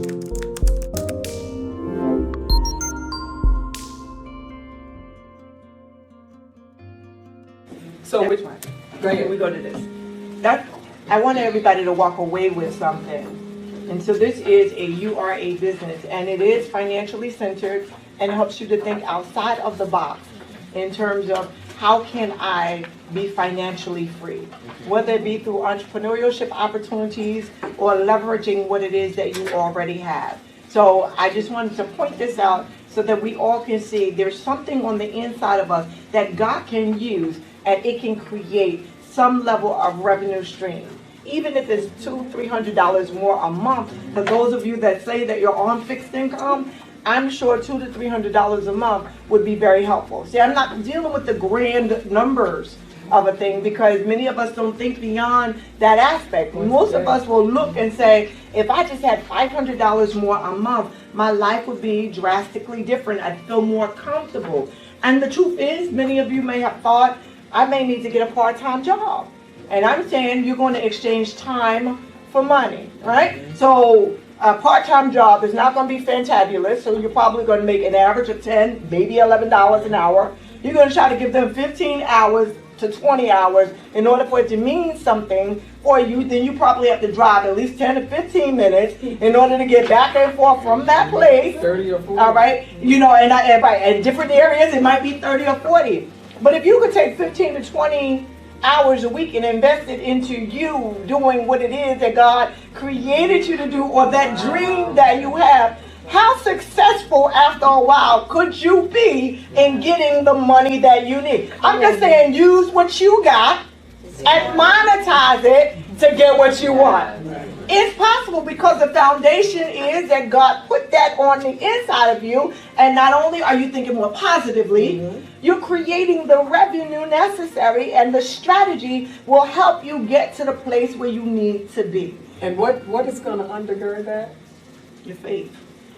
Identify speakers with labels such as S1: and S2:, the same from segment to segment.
S1: So which one? Go ahead, we go to this.
S2: I want everybody to walk away with something. And so this is a You Are a Business, and it is financially centered and helps you to think outside of the box in terms of how can I be financially free, whether it be through entrepreneurship opportunities or leveraging what it is that you already have. So I just wanted to point this out so that we all can see there's something on the inside of us that God can use, and it can create some level of revenue stream. Even if it's $200-300 more a month, for those of you that say that you're on fixed income, I'm sure $200 to $300 a month would be very helpful. See, I'm not dealing with the grand numbers of a thing because many of us don't think beyond that aspect. Most of us will look and say, if I just had $500 more a month, my life would be drastically different. I'd feel more comfortable. And the truth is, many of you may have thought, I may need to get a part-time job. And I'm saying you're going to exchange time for money, right? So a part-time job is not going to be fantabulous, so you're probably going to make an average of $10, maybe $11 an hour. You're going to try to give them 15 hours to 20 hours in order for it to mean something for you. Then you probably have to drive at least 10 to 15 minutes in order to get back and forth from that place.
S1: 30 or 40.
S2: All right, you know, and in different areas it might be 30 or 40. But if you could take 15 to 20 hours a week and invest it into you doing what it is that God created you to do, or that dream that you have, how successful after a while could you be in getting the money that you need? I'm just saying, use what you got and monetize it to get what you want. It's possible because the foundation is that God put that on the inside of you, and not only are you thinking more positively, you're creating the revenue necessary, and the strategy will help you get to the place where you need to be.
S1: And what is going to undergird that?
S2: Your faith.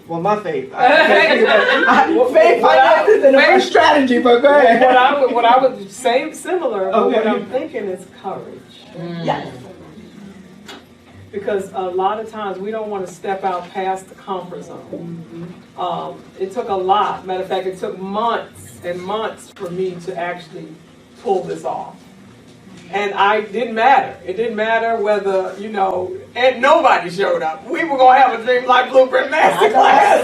S2: Well, my faith. Faith, finances, and a strategy, but go ahead.
S1: What I would say similar, but what I'm thinking is courage.
S2: Yes.
S1: Because a lot of times we don't want to step out past the comfort zone. It took a lot. Matter of fact, it took months and months for me to actually pull this off. And it didn't matter. It didn't matter whether, and nobody showed up. We were going to have a Dream Life Blueprint Masterclass.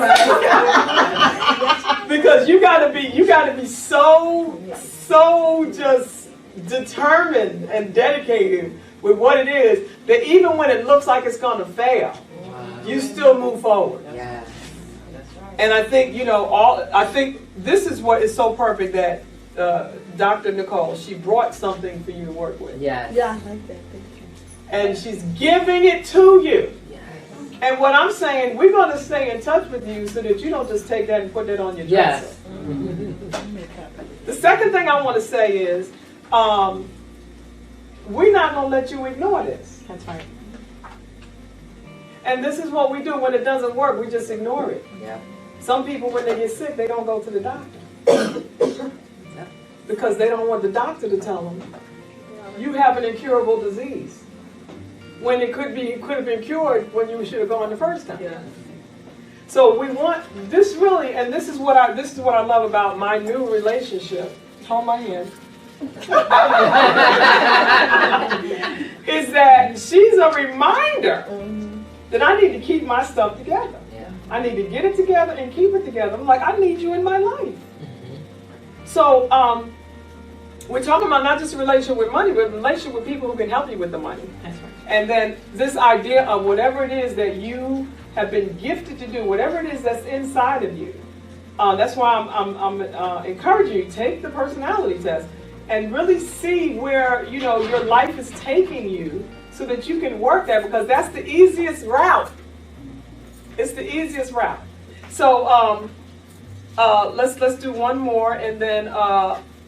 S1: Because you gotta be so just determined and dedicated with what it is, that even when it looks like it's going to fail, you still move forward.
S3: Yes. That's right.
S1: And I think, I think this is what is so perfect that Dr. Nicole, she brought something for you to work with.
S3: Yes.
S2: Yeah, I like that. Thank you.
S1: And she's giving it to you.
S3: Yes.
S1: And what I'm saying, we're going to stay in touch with you so that you don't just take that and put that on your dresser.
S3: Yes.
S1: The second thing I want to say is, we're not going to let you ignore this.
S2: That's right.
S1: And this is what we do when it doesn't work. We just ignore it.
S3: Yeah.
S1: Some people, when they get sick, they don't go to the doctor. Because they don't want the doctor to tell them, you have an incurable disease. When it could have been cured when you should have gone the first time.
S3: Yeah.
S1: So we want this really, and this is what I love about my new relationship. Hold my hand. Is that she's a reminder that I need to keep my stuff together.
S3: Yeah.
S1: I need to get it together and keep it together. I'm like, I need you in my life. So we're talking about not just a relationship with money, but a relationship with people who can help you with the money.
S2: That's right.
S1: And then this idea of whatever it is that you have been gifted to do, whatever it is that's inside of you. That's why I'm encouraging you, take the personality test and really see where your life is taking you, so that you can work that, because that's the easiest route. It's the easiest route. So let's do one more, and then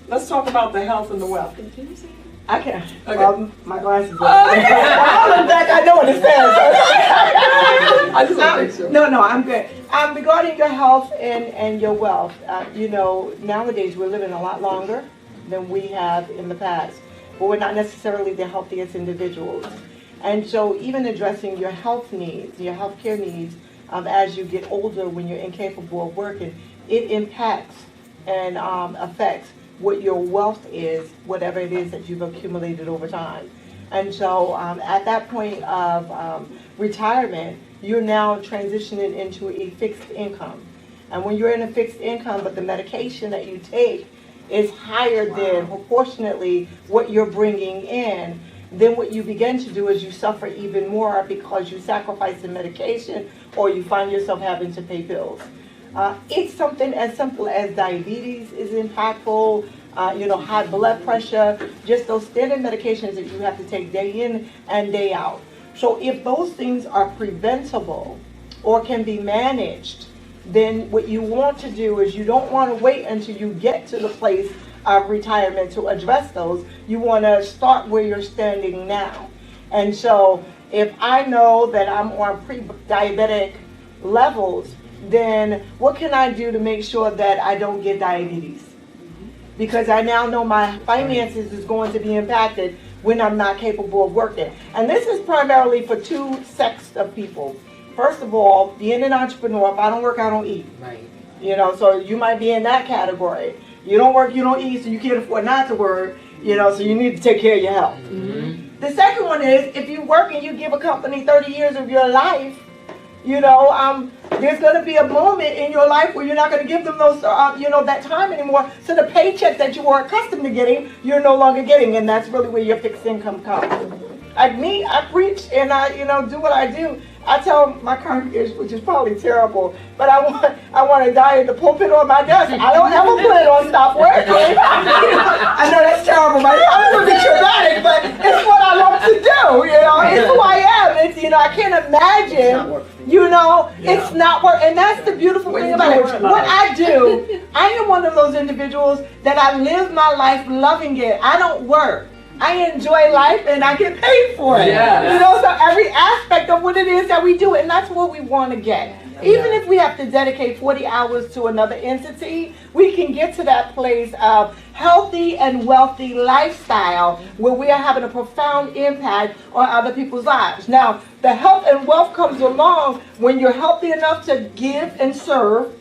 S1: let's talk about the health and the wealth.
S2: I can.
S1: Okay.
S2: My glasses. In fact, I know what it says.
S1: I just want to make sure.
S2: No, I'm good. Regarding your health and your wealth, nowadays we're living a lot longer than we have in the past, but we're not necessarily the healthiest individuals. And so even addressing your health needs, your healthcare needs, as you get older, when you're incapable of working, it impacts and affects what your wealth is, whatever it is that you've accumulated over time. And so at that point of retirement, you're now transitioning into a fixed income. And when you're in a fixed income, but the medication that you take is higher than proportionately what you're bringing in, then what you begin to do is you suffer even more because you sacrifice the medication or you find yourself having to pay bills. It's something as simple as diabetes is impactful, high blood pressure, just those standard medications that you have to take day in and day out. So if those things are preventable or can be managed, then what you want to do is you don't want to wait until you get to the place of retirement to address those. You want to start where you're standing now. And so if I know that I'm on pre-diabetic levels, then what can I do to make sure that I don't get diabetes? Because I now know my finances is going to be impacted when I'm not capable of working. And this is primarily for two sects of people. First of all, being an entrepreneur, if I don't work, I don't eat.
S3: Right.
S2: So you might be in that category. You don't work, you don't eat, so you can't afford not to work, so you need to take care of your health. Mm-hmm. The second one is, if you work and you give a company 30 years of your life, there's going to be a moment in your life where you're not going to give them those, that time anymore. So the paycheck that you were accustomed to getting, you're no longer getting, and that's really where your fixed income comes. Like me, I preach and I, do what I do. I tell my congregation, which is probably terrible, but I want to die in the pulpit or my desk. I don't ever plan on stop working. I know that's terrible, but I'm going to be dramatic, but it's what I love to do. It's who I am. It's I can't imagine. It's not work, and that's the beautiful thing about it. What I do, I am one of those individuals that I live my life loving it. I don't work. I enjoy life and I get paid for it. Yes. So every aspect of what it is that we do, and that's what we want to get. Even if we have to dedicate 40 hours to another entity, we can get to that place of healthy and wealthy lifestyle where we are having a profound impact on other people's lives. Now, the health and wealth comes along when you're healthy enough to give and serve,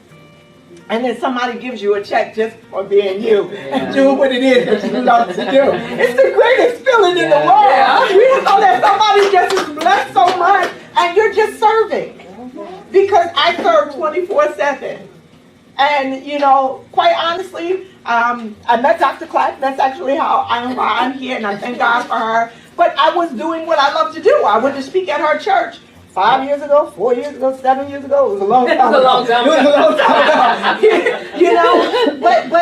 S2: and then somebody gives you a check just for being you and doing what it is that you love to do. It's the greatest feeling in the world. You know that somebody just is blessed so much and you're just serving. Because I serve 24/7. And, quite honestly, I met Dr. Clark. That's actually how I'm here, and I thank God for her. But I was doing what I love to do. I went to speak at her church 5 years ago, 4 years ago, 7 years ago. It was a long time ago. But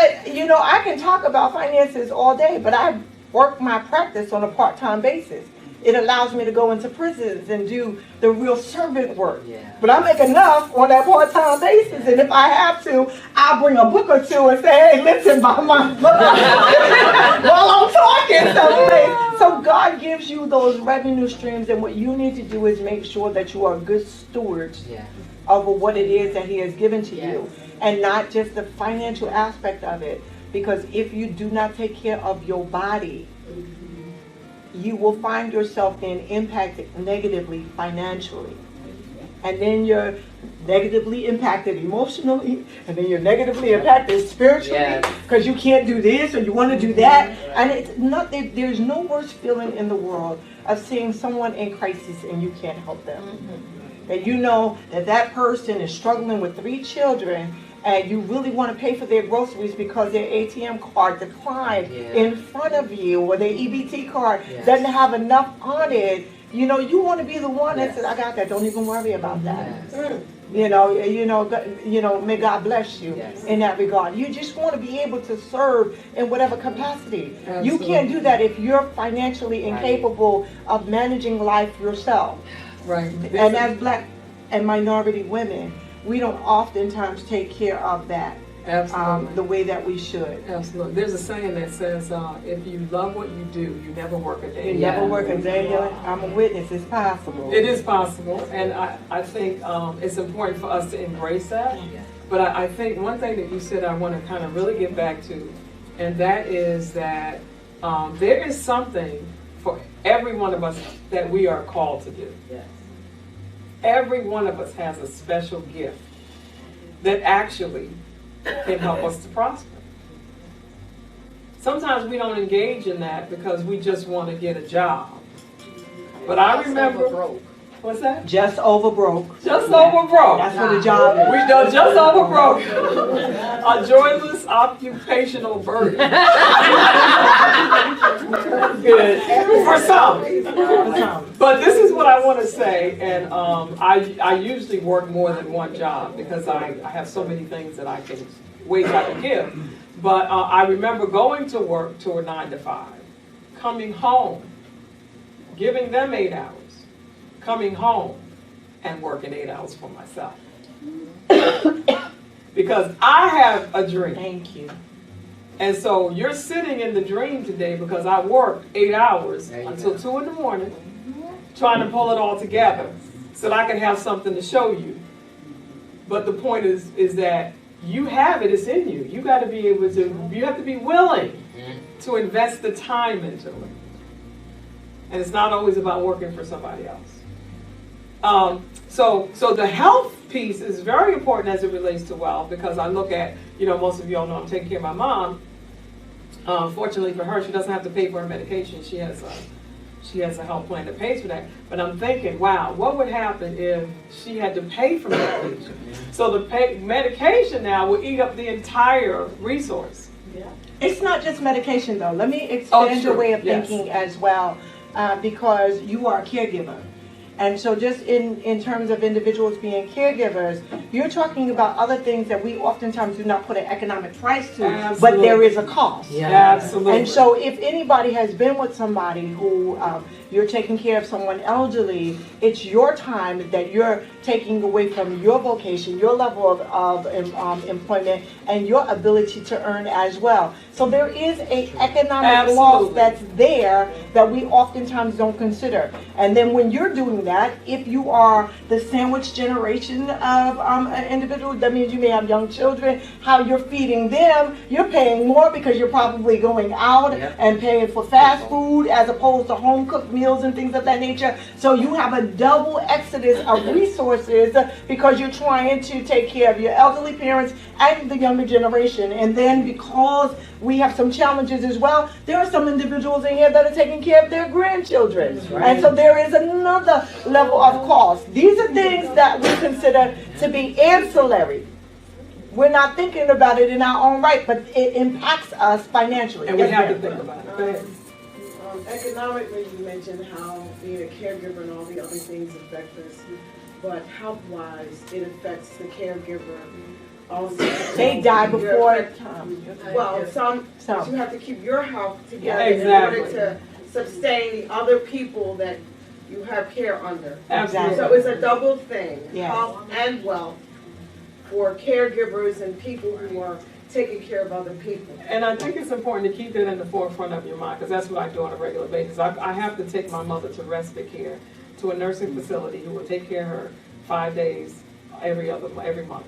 S2: I can talk about finances all day, but I work my practice on a part-time basis. It allows me to go into prisons and do the real servant work. Yeah. But I make enough on that part-time basis, and if I have to, I'll bring a book or two and say, hey, listen, buy my book while I'm talking. So God gives you those revenue streams, and what you need to do is make sure that you are good stewards of what it is that He has given to you, and not just the financial aspect of it. Because if you do not take care of your body, you will find yourself being impacted negatively financially. And then you're negatively impacted emotionally, and then you're negatively impacted spiritually because you can't do this or you want to do that. And it's not, there's no worse feeling in the world of seeing someone in crisis and you can't help them. That you know that person is struggling with 3 children, and you really want to pay for their groceries because their ATM card declined in front of you, or their EBT card doesn't have enough on it. You want to be the one that says, I got that, don't even worry about that. May God bless you in that regard. You just want to be able to serve in whatever capacity. Absolutely. You can't do that if you're financially incapable of managing life yourself. Right. And as Black and minority women, we don't oftentimes take care of that the way that we should.
S1: Absolutely. There's a saying that says, if you love what you do, you never work a day.
S2: You never work a day. I'm a witness. It's possible.
S1: It is possible. And I think it's important for us to embrace that. But I think one thing that you said I want to kind of really get back to, and that is that there is something for every one of us that we are called to do. Every one of us has a special gift that actually can help us to prosper. Sometimes we don't engage in that because we just want to get a job. But I remember, what's that?
S2: Just over broke.
S1: Just over broke.
S2: That's what the job is.
S1: We done just over broke. A joyless occupational burden. Good. For some. But this is what I want to say, and I usually work more than one job because I have so many things that ways I can give. But I remember going to work to a 9 to 5, coming home, giving them 8 hours, coming home and working 8 hours for myself. Because I have a dream.
S2: Thank you.
S1: And so you're sitting in the dream today because I worked 8 hours until 2 in the morning trying to pull it all together so that I can have something to show you. But the point is that you have it, it's in you. You got to be able to, you have to be willing to invest the time into it. And it's not always about working for somebody else. So the health piece is very important as it relates to wealth, because I look at, most of you all know I'm taking care of my mom. Fortunately for her, she doesn't have to pay for her medication. She has a health plan that pays for that. But I'm thinking, wow, what would happen if she had to pay for medication? So the medication now will eat up the entire resource.
S2: Yeah. It's not just medication, though. Let me expand your way of thinking as well, because you are a caregiver. And so just in terms of individuals being caregivers, you're talking about other things that we oftentimes do not put an economic price to, but there is a cost.
S1: Yeah, absolutely.
S2: And so if anybody has been with somebody who you're taking care of someone elderly, it's your time that you're taking away from your vocation, your level of employment, and your ability to earn as well. So there is an economic loss that's there that we oftentimes don't consider. And then when you're doing that, if you are the sandwich generation of an individual, that means you may have young children, how you're feeding them, you're paying more because you're probably going out and paying for fast food as opposed to home cooked meals and things of that nature. So you have a double exodus of resources because you're trying to take care of your elderly parents and the younger generation. And then because we have some challenges as well, there are some individuals in here that are taking care of their grandchildren. And so there is another level of cost. These are things that we consider to be ancillary. We're not thinking about it in our own right, but it impacts us financially.
S1: And we have to think about it. Go ahead.
S4: Economically, you mentioned how being a caregiver and all the other things affect us, but health-wise, it affects the caregiver also.
S2: They die before time.
S4: Well, some you have to keep your health together in order to sustain the other people that you have care under.
S1: Absolutely.
S4: So it's a double thing,
S2: Yes.
S4: health and wealth, for caregivers and people who are taking care of other people.
S1: And I think it's important to keep that in the forefront of your mind, because that's what I do on a regular basis. I have to take my mother to respite care, to a nursing facility who will take care of her 5 days every month.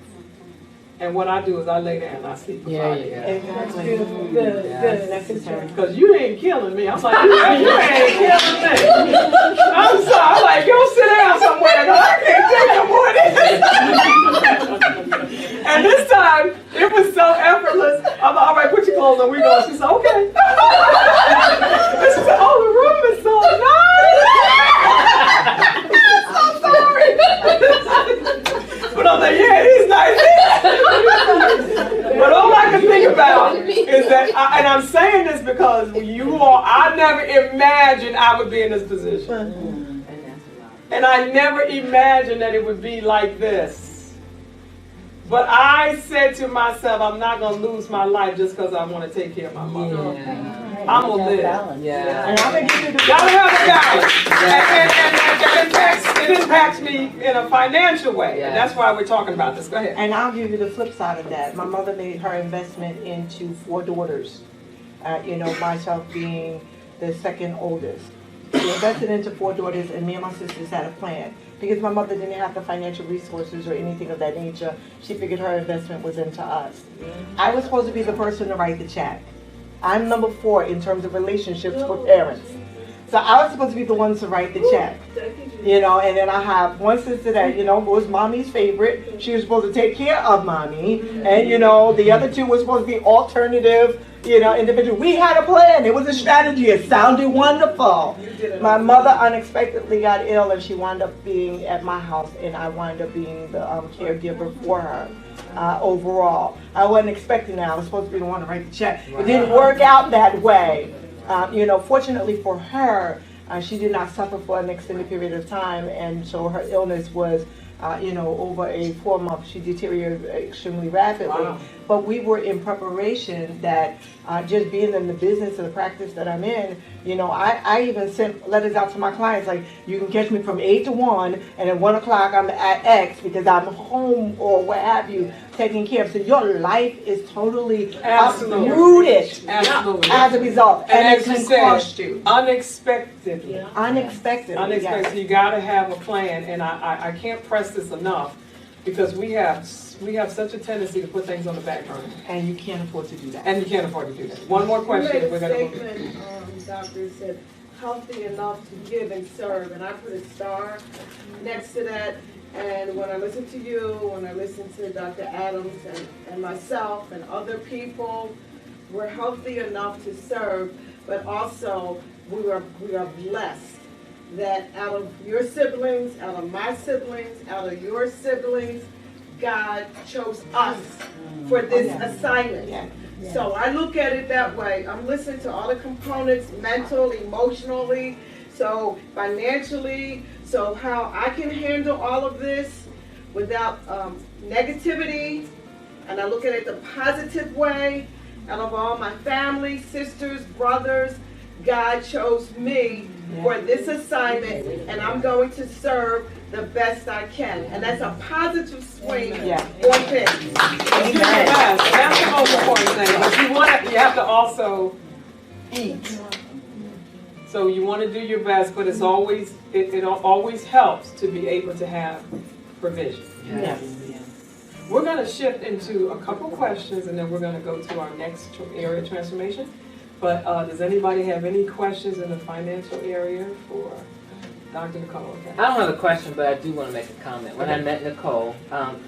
S1: And what I do is I lay down and I sleep for 5 days.
S2: Exactly.
S4: Beautiful. Good.
S2: Necessary.
S1: Because you ain't killing me. I'm like, you ain't killing me. I'm sorry. I'm like, go sit down somewhere. I can't take no more of this. And this time, it was so effortless. I'm like, all right, put your clothes on. We go. She said, okay. She said, oh, the room is so nice. I'm so sorry. But I'm like, yeah, he's nice. But all I can think about is that, and I'm saying this because I never imagined I would be in this position. And I never imagined that it would be like this. But I said to myself, I'm not going to lose my life just because I want to take care of my mother. I'm going to live.
S2: And I'm going to give you the
S1: gotta have a balance. And it impacts me in a financial way. And that's why we're talking about this. Go ahead.
S2: And I'll give you the flip side of that. My mother made her investment into 4 daughters. Myself being the second oldest. She invested into 4 daughters, and me and my sisters had a plan. Because my mother didn't have the financial resources or anything of that nature, she figured her investment was into us. I was supposed to be the person to write the check. I'm number 4 in terms of relationships with parents. So I was supposed to be the one to write the check. You know, and then I have one sister that, you know, was mommy's favorite. She was supposed to take care of mommy. And, you know, the other two were supposed to be alternative, you know, individual. We had a plan. It was a strategy. It sounded wonderful. My mother unexpectedly got ill and she wound up being at my house, and I wound up being the caregiver for her. Overall, I wasn't expecting that. I was supposed to be the one to write the check. It didn't work out that way. You know, fortunately for her, she did not suffer for an extended period of time, and so her illness was, you know, over a 4-month, she deteriorated extremely rapidly.
S1: Wow.
S2: But we were in preparation that just being in the business of the practice that I'm in, you know, I even sent letters out to my clients like, you can catch me from 8 to 1, and at 1 o'clock I'm at X because I'm home or what have you, taking care of. So your life is totally
S1: Absolutely.
S2: uprooted
S1: Absolutely.
S2: as a result.
S1: And
S2: it
S1: as
S2: can
S1: you said,
S2: cost you.
S1: unexpectedly.
S2: Unexpected.
S1: Unexpected. You got to have a plan, and I can't press this enough because we have such a tendency to put things on the back burner,
S2: And you can't afford to do that.
S1: and you can't afford to do that. One more question.
S4: You made
S1: We're
S4: a
S1: gonna move.
S4: statement, doctor, said healthy enough to give and serve, and I put a star next to that. And when I listen to you, when I listen to Dr. Adams and myself and other people, we're healthy enough to serve, but also we are blessed that out of your siblings, out of my siblings, out of your siblings, God chose us for this assignment.
S2: Yeah.
S4: So I look at it that way. I'm listening to all the components, mental, emotionally, so financially, so how I can handle all of this without negativity, and I look at it the positive way. Out of all my family, sisters, brothers, God chose me for this assignment, and I'm going to serve the best I can. And that's a positive swing on things.
S1: Do your best. That's the most important thing. But you have to also eat. So you want to do your best, but it's always it always helps to be able to have provision.
S2: Yes.
S1: We're going to shift into a couple questions, and then we're going to go to our next area of transformation. But does anybody have any questions in the financial area for Dr. Nicole? Okay.
S3: I don't have a question, but I do want to make a comment. When I met Nicole,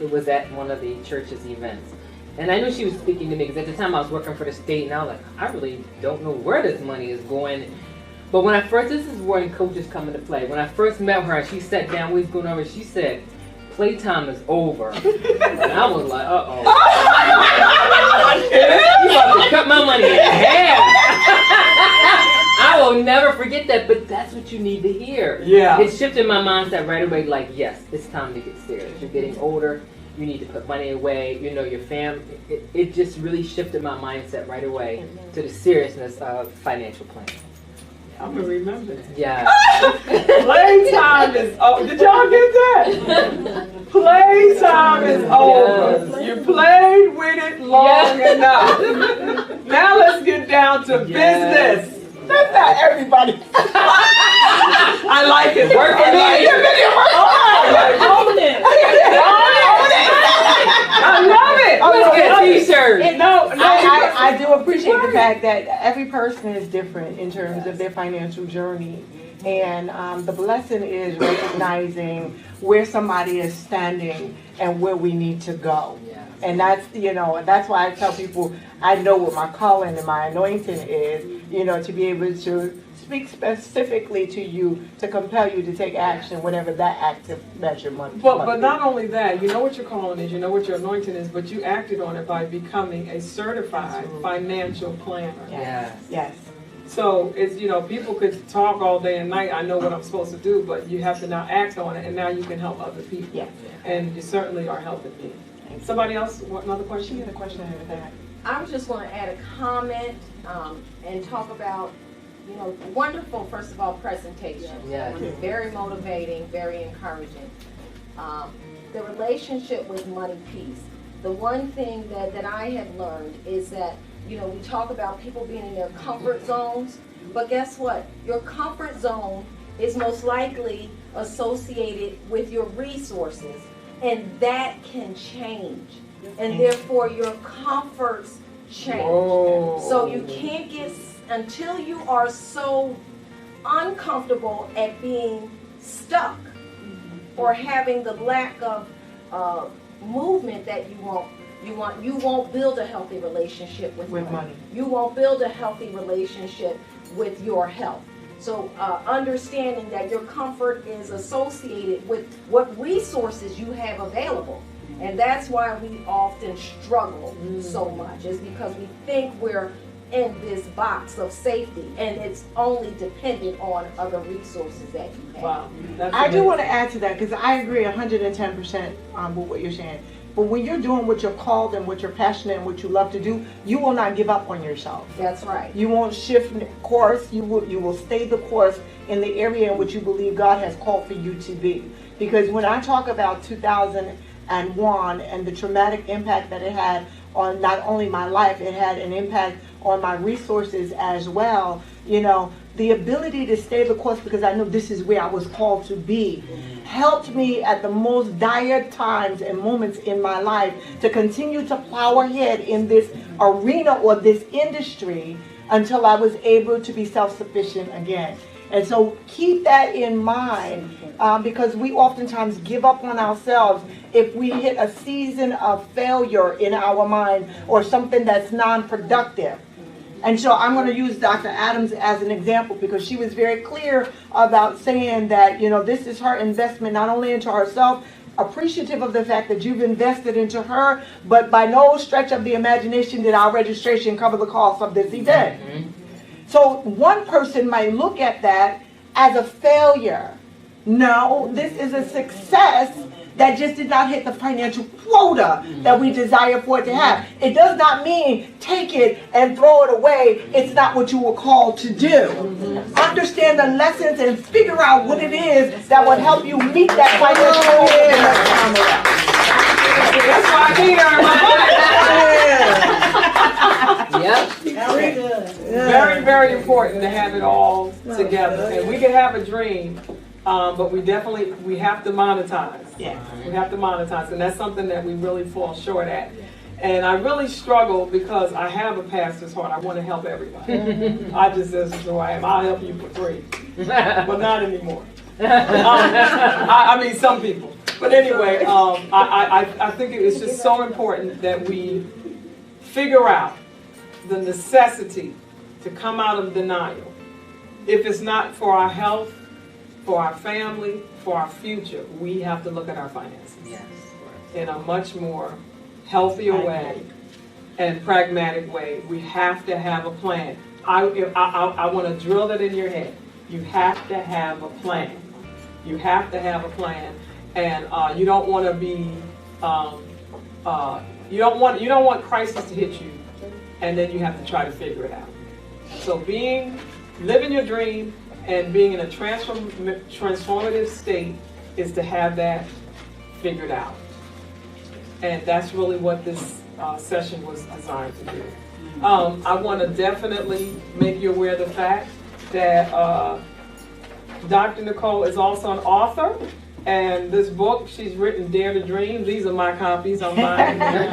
S3: it was at one of the church's events. And I knew she was speaking to me because at the time I was working for the state, and I was like, I really don't know where this money is going. But when I first, this is where coaches come into play. When I first met her, and she sat down, we was going over, she said, playtime is over. And I was like, uh-oh. You about to cut my money in half. I will never forget that, but that's what you need to hear.
S1: Yeah.
S3: It shifted my mindset right away, like, yes, it's time to get serious. You're getting older. You need to put money away. You know, your family. It just really shifted my mindset right away to the seriousness of financial planning.
S1: I'm going to remember that.
S3: Yeah.
S1: Playtime is over. Did y'all get that? Playtime is over. You played with it long enough. Now let's get down to business.
S2: That's not everybody.
S1: I like it.
S3: Work for me.
S1: Own it. I love it.
S3: Let's get a t-shirt.
S2: I do appreciate the fact that every person is different in terms of their financial journey. And the blessing is recognizing where somebody is standing and where we need to go. And that's, you know, that's why I tell people I know what my calling and my anointing is, you know, to be able to speak specifically to you, to compel you to take action, whatever that active measure might be.
S1: But not only that, you know what your calling is, you know what your anointing is, but you acted on it by becoming a certified financial planner.
S2: Yes.
S1: So it's, you know, people could talk all day and night, I know what I'm supposed to do, but you have to now act on it, and now you can help other people.
S2: Yes.
S1: And you certainly are helping me. Somebody else, another question?
S2: She had a question I had that.
S5: I was just going to add a comment and talk about, you know, wonderful, first of all, presentation.
S3: Yes.
S5: Very motivating, very encouraging. The relationship with money piece. The one thing that I have learned is that, you know, we talk about people being in their comfort zones, but guess what? Your comfort zone is most likely associated with your resources, and that can change. And therefore, your comforts change.
S1: Oh.
S5: So you can't get, until you are so uncomfortable at being stuck or having the lack of movement that you won't build a healthy relationship with money. You won't build a healthy relationship with your health. So understanding that your comfort is associated with what resources you have available. And that's why we often struggle so much, is because we think we're in this box of safety and it's only dependent on other resources that you have.
S1: Wow.
S2: I do want to add to that, because I agree 110% with what you're saying. But when you're doing what you're called and what you're passionate and what you love to do, you will not give up on yourself.
S5: That's right.
S2: You won't shift course. You will stay the course in the area in which you believe God has called for you to be. Because when I talk about 2001 and the traumatic impact that it had on not only my life, it had an impact on my resources as well. You know, the ability to stay the course, because I know this is where I was called to be, helped me at the most dire times and moments in my life to continue to plow ahead in this arena or this industry until I was able to be self-sufficient again. And so keep that in mind, because we oftentimes give up on ourselves if we hit a season of failure in our mind or something that's non-productive. And so I'm going to use Dr. Adams as an example, because she was very clear about saying that, you know, this is her investment not only into herself, appreciative of the fact that you've invested into her, but by no stretch of the imagination did our registration cover the cost of this event. So one person might look at that as a failure. No, this is a success that just did not hit the financial quota that we desire for it to have. It does not mean take it and throw it away. It's not what you were called to do. Understand the lessons and figure out what it is that would help you meet that financial quota.
S1: That's why I'm here. Very, very important to have it all together. And we can have a dream, but we have to monetize.
S2: Yeah.
S1: We have to monetize, and that's something that we really fall short at. And I really struggle because I have a pastor's heart. I want to help everybody. This is who I am. I'll help you for free, but not anymore. I mean, some people. But anyway, I think it's just so important that we figure out the necessity to come out of denial. If it's not for our health, for our family, for our future, we have to look at our finances in a much more healthier way and pragmatic way. We have to have a plan. I want to drill that in your head. You have to have a plan. You have to have a plan, and you don't want to be. You don't want crisis to hit you, and then you have to try to figure it out. So living your dream and being in a transformative state is to have that figured out. And that's really what this session was designed to do. I want to definitely make you aware of the fact that Dr. Nicole is also an author. And this book she's written, Dare to Dream. These are my copies. I'm buying them.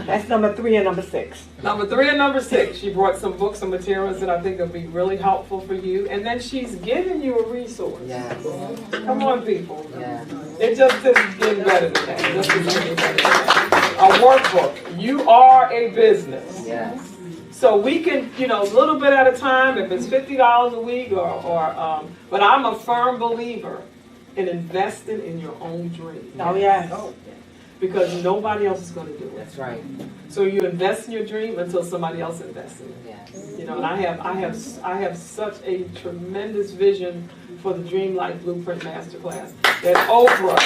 S2: That's number 3 and number 6.
S1: Number 3 and number 6. She brought some books and materials that I think will be really helpful for you. And then she's giving you a resource.
S3: Yes.
S1: Come on, people.
S3: Yes.
S1: It just isn't getting better than that. This is getting better than that. A workbook. You are a business.
S3: Yes.
S1: So we can, a little bit at a time, if it's $50 a week but I'm a firm believer in investing in your own dream.
S2: Oh, yes.
S1: Because nobody else is going to do it.
S3: That's right.
S1: So you invest in your dream until somebody else invests in it.
S3: Yes.
S1: And I have such a tremendous vision for the Dream Life Blueprint Masterclass that Oprah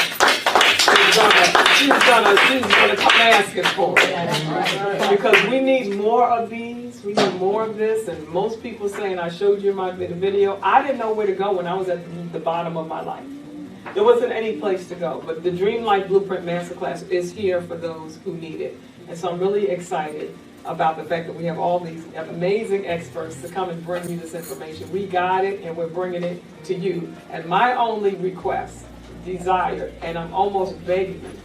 S1: she's gonna come asking for it. Because we need more of these, we need more of this, and most people saying, I showed you my video, I didn't know where to go when I was at the bottom of my life. There wasn't any place to go, but the Dream Life Blueprint Masterclass is here for those who need it. And so I'm really excited about the fact that we have all these amazing experts to come and bring you this information. We got it, and we're bringing it to you. And my only request, desire, and I'm almost begging you,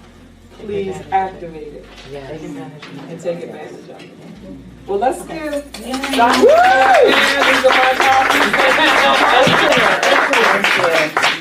S1: please activate it
S3: Yes.
S1: and take advantage of it. Well, let's give Dr. These are my copies.
S2: Excellent.